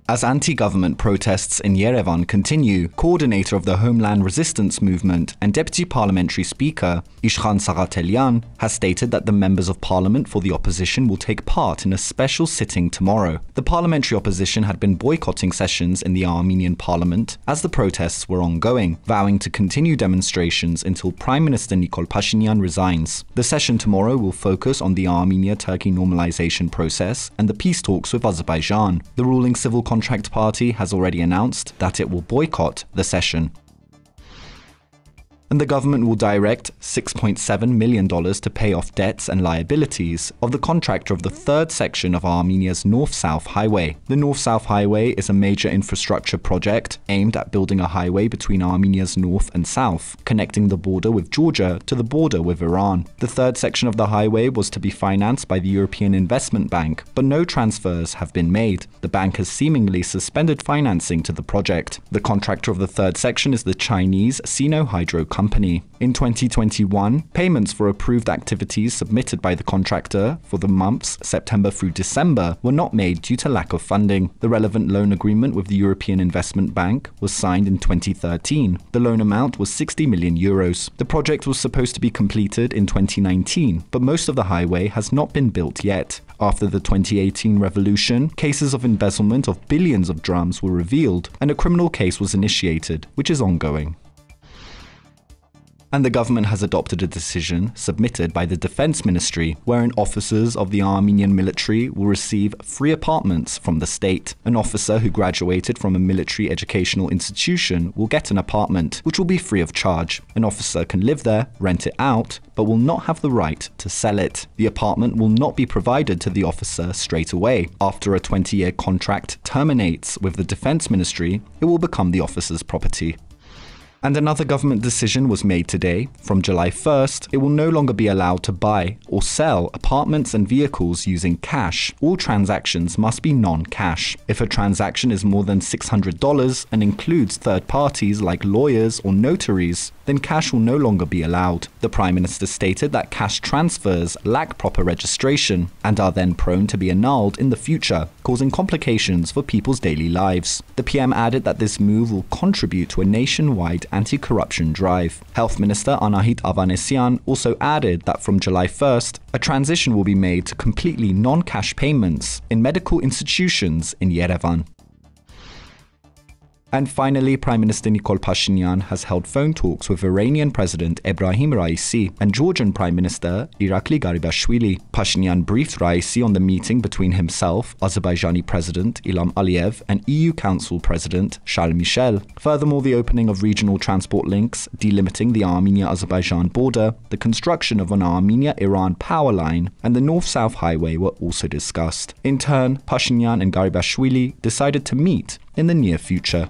As anti-government protests in Yerevan continue, coordinator of the Homeland Resistance Movement and Deputy Parliamentary Speaker Ishkhan Sagatelian has stated that the members of parliament for the opposition will take part in a special sitting tomorrow. The parliamentary opposition had been boycotting sessions in the Armenian parliament as the protests were ongoing, vowing to continue demonstrations until Prime Minister Nikol Pashinyan resigns. The session tomorrow will focus on the Armenia-Turkey normalization process and the peace talks with Azerbaijan. The ruling Civil Contract Party has already announced that it will boycott the session. And the government will direct $6.7 million to pay off debts and liabilities of the contractor of the third section of Armenia's NorthSouth Highway. The NorthSouth Highway is a major infrastructure project aimed at building a highway between Armenia's north and south, connecting the border with Georgia to the border with Iran. The third section of the highway was to be financed by the European Investment Bank, but no transfers have been made. The bank has seemingly suspended financing to the project. The contractor of the third section is the Chinese Sino Hydro Company. In 2021, payments for approved activities submitted by the contractor for the months September through December were not made due to lack of funding. The relevant loan agreement with the European Investment Bank was signed in 2013. The loan amount was 60 million euros. The project was supposed to be completed in 2019, but most of the highway has not been built yet. After the 2018 revolution, cases of embezzlement of billions of drams were revealed, and a criminal case was initiated, which is ongoing. And the government has adopted a decision submitted by the Defense Ministry wherein officers of the Armenian military will receive free apartments from the state. An officer who graduated from a military educational institution will get an apartment, which will be free of charge. An officer can live there, rent it out, but will not have the right to sell it. The apartment will not be provided to the officer straight away. After a 20-year contract terminates with the Defense Ministry, it will become the officer's property. And another government decision was made today. From July 1st, it will no longer be allowed to buy or sell apartments and vehicles using cash. All transactions must be non-cash. If a transaction is more than $600 and includes third parties like lawyers or notaries, then cash will no longer be allowed. The Prime Minister stated that cash transfers lack proper registration and are then prone to be annulled in the future, causing complications for people's daily lives. The PM added that this move will contribute to a nationwide anti-corruption drive. Health Minister Anahit Avanesyan also added that from July 1st, a transition will be made to completely non-cash payments in medical institutions in Yerevan. And finally, Prime Minister Nikol Pashinyan has held phone talks with Iranian President Ebrahim Raisi and Georgian Prime Minister Irakli Garibashvili. Pashinyan briefed Raisi on the meeting between himself, Azerbaijani President Ilham Aliyev, and EU Council President Charles Michel. Furthermore, the opening of regional transport links, delimiting the Armenia-Azerbaijan border, the construction of an Armenia-Iran power line, and the North-South Highway were also discussed. In turn, Pashinyan and Garibashvili decided to meet in the near future.